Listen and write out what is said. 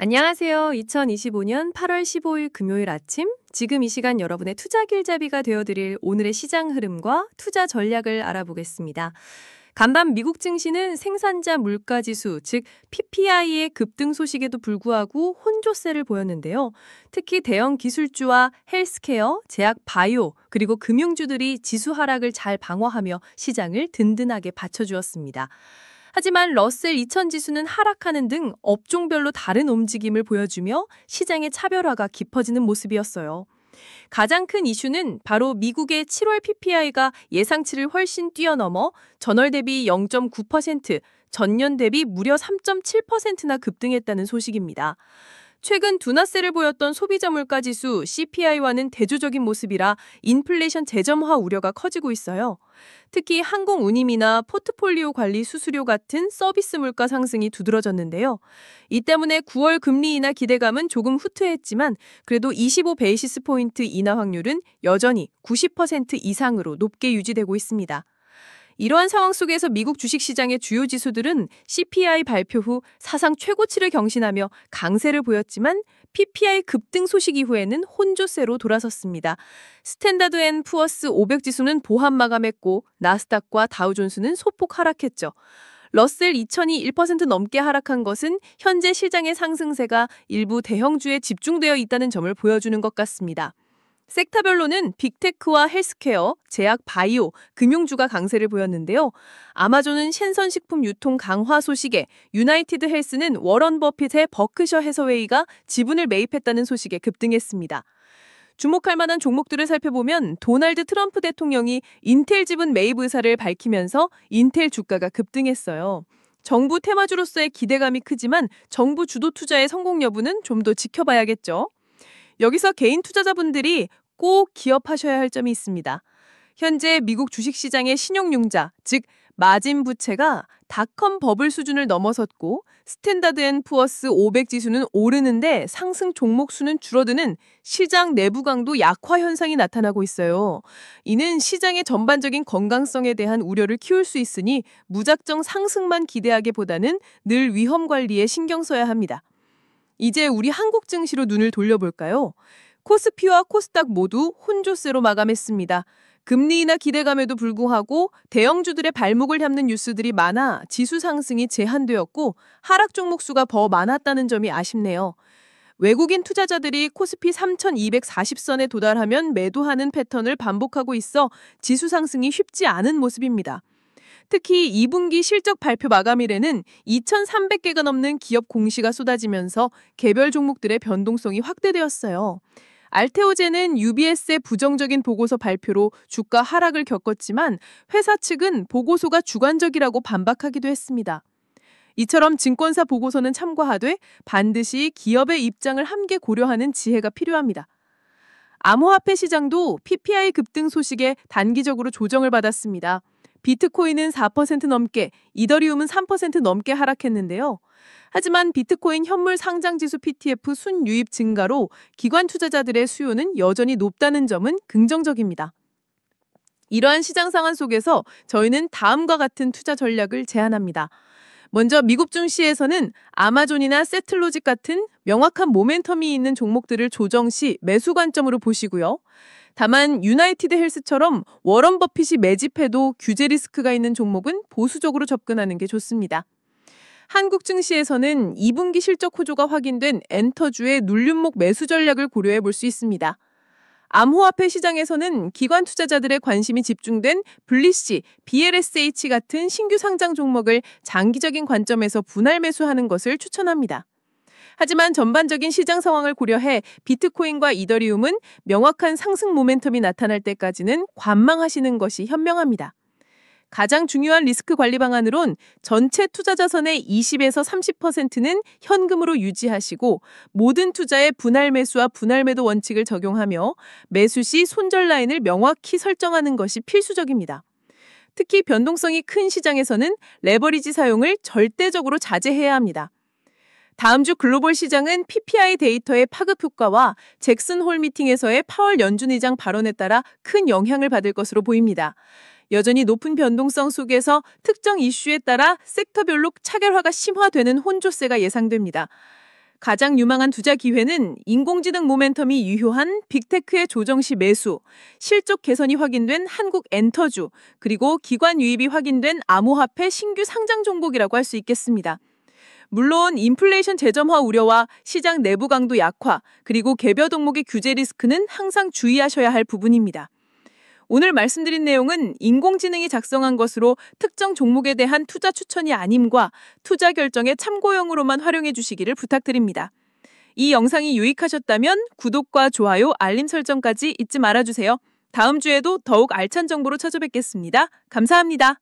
안녕하세요. 2025년 8월 15일 금요일 아침, 지금 이 시간 여러분의 투자 길잡이가 되어드릴 오늘의 시장 흐름과 투자 전략을 알아보겠습니다. 간밤 미국 증시는 생산자 물가지수, 즉 PPI의 급등 소식에도 불구하고 혼조세를 보였는데요. 특히 대형 기술주와 헬스케어, 제약 바이오, 그리고 금융주들이 지수 하락을 잘 방어하며 시장을 든든하게 받쳐주었습니다. 하지만 러셀 2000 지수는 하락하는 등 업종별로 다른 움직임을 보여주며 시장의 차별화가 깊어지는 모습이었어요. 가장 큰 이슈는 바로 미국의 7월 PPI가 예상치를 훨씬 뛰어넘어 전월 대비 0.9%, 전년 대비 무려 3.7%나 급등했다는 소식입니다. 최근 둔화세를 보였던 소비자 물가지수 CPI와는 대조적인 모습이라 인플레이션 재점화 우려가 커지고 있어요. 특히 항공 운임이나 포트폴리오 관리 수수료 같은 서비스 물가 상승이 두드러졌는데요. 이 때문에 9월 금리 인하 기대감은 조금 후퇴했지만 그래도 25 베이시스 포인트 인하 확률은 여전히 90% 이상으로 높게 유지되고 있습니다. 이러한 상황 속에서 미국 주식시장의 주요 지수들은 CPI 발표 후 사상 최고치를 경신하며 강세를 보였지만 PPI 급등 소식 이후에는 혼조세로 돌아섰습니다. 스탠다드 앤 푸어스 500 지수는 보합 마감했고 나스닥과 다우존스는 소폭 하락했죠. 러셀 2000이 1% 넘게 하락한 것은 현재 시장의 상승세가 일부 대형주에 집중되어 있다는 점을 보여주는 것 같습니다. 섹터별로는 빅테크와 헬스케어, 제약, 바이오, 금융주가 강세를 보였는데요. 아마존은 신선식품 유통 강화 소식에 유나이티드 헬스는 워런 버핏의 버크셔 해서웨이가 지분을 매입했다는 소식에 급등했습니다. 주목할 만한 종목들을 살펴보면 도널드 트럼프 대통령이 인텔 지분 매입 의사를 밝히면서 인텔 주가가 급등했어요. 정부 테마주로서의 기대감이 크지만 정부 주도 투자의 성공 여부는 좀 더 지켜봐야겠죠. 여기서 개인 투자자분들이 꼭 기억하셔야 할 점이 있습니다. 현재 미국 주식시장의 신용융자, 즉 마진 부채가 닷컴 버블 수준을 넘어섰고 스탠다드 앤 푸어스 500 지수는 오르는데 상승 종목 수는 줄어드는 시장 내부 강도 약화 현상이 나타나고 있어요. 이는 시장의 전반적인 건강성에 대한 우려를 키울 수 있으니 무작정 상승만 기대하기보다는 늘 위험 관리에 신경 써야 합니다. 이제 우리 한국 증시로 눈을 돌려볼까요? 코스피와 코스닥 모두 혼조세로 마감했습니다. 금리 인하 기대감에도 불구하고 대형주들의 발목을 잡는 뉴스들이 많아 지수 상승이 제한되었고 하락 종목 수가 더 많았다는 점이 아쉽네요. 외국인 투자자들이 코스피 3240선에 도달하면 매도하는 패턴을 반복하고 있어 지수 상승이 쉽지 않은 모습입니다. 특히 2분기 실적 발표 마감일에는 2,300개가 넘는 기업 공시가 쏟아지면서 개별 종목들의 변동성이 확대되었어요. 알테오젠은 UBS의 부정적인 보고서 발표로 주가 하락을 겪었지만 회사 측은 보고서가 주관적이라고 반박하기도 했습니다. 이처럼 증권사 보고서는 참고하되 반드시 기업의 입장을 함께 고려하는 지혜가 필요합니다. 암호화폐 시장도 PPI 급등 소식에 단기적으로 조정을 받았습니다. 비트코인은 4% 넘게, 이더리움은 3% 넘게 하락했는데요. 하지만 비트코인 현물 상장지수 PTF 순유입 증가로 기관 투자자들의 수요는 여전히 높다는 점은 긍정적입니다. 이러한 시장 상황 속에서 저희는 다음과 같은 투자 전략을 제안합니다. 먼저 미국 증시에서는 아마존이나 세틀로직 같은 명확한 모멘텀이 있는 종목들을 조정 시 매수 관점으로 보시고요. 다만 유나이티드 헬스처럼 워런 버핏이 매집해도 규제 리스크가 있는 종목은 보수적으로 접근하는 게 좋습니다. 한국 증시에서는 2분기 실적 호조가 확인된 엔터주의 눌림목 매수 전략을 고려해 볼 수 있습니다. 암호화폐 시장에서는 기관 투자자들의 관심이 집중된 블리시, BLSH 같은 신규 상장 종목을 장기적인 관점에서 분할 매수하는 것을 추천합니다. 하지만 전반적인 시장 상황을 고려해 비트코인과 이더리움은 명확한 상승 모멘텀이 나타날 때까지는 관망하시는 것이 현명합니다. 가장 중요한 리스크 관리 방안으론 전체 투자 자산의 20에서 30%는 현금으로 유지하시고 모든 투자에 분할 매수와 분할 매도 원칙을 적용하며 매수 시 손절 라인을 명확히 설정하는 것이 필수적입니다. 특히 변동성이 큰 시장에서는 레버리지 사용을 절대적으로 자제해야 합니다. 다음 주 글로벌 시장은 PPI 데이터의 파급 효과와 잭슨 홀 미팅에서의 파월 연준 의장 발언에 따라 큰 영향을 받을 것으로 보입니다. 여전히 높은 변동성 속에서 특정 이슈에 따라 섹터별로 차별화가 심화되는 혼조세가 예상됩니다. 가장 유망한 투자 기회는 인공지능 모멘텀이 유효한 빅테크의 조정 시 매수, 실적 개선이 확인된 한국 엔터주, 그리고 기관 유입이 확인된 암호화폐 신규 상장 종목이라고 할 수 있겠습니다. 물론 인플레이션 재점화 우려와 시장 내부 강도 약화, 그리고 개별 종목의 규제 리스크는 항상 주의하셔야 할 부분입니다. 오늘 말씀드린 내용은 인공지능이 작성한 것으로 특정 종목에 대한 투자 추천이 아님과 투자 결정의 참고용으로만 활용해 주시기를 부탁드립니다. 이 영상이 유익하셨다면 구독과 좋아요, 알림 설정까지 잊지 말아주세요. 다음 주에도 더욱 알찬 정보로 찾아뵙겠습니다. 감사합니다.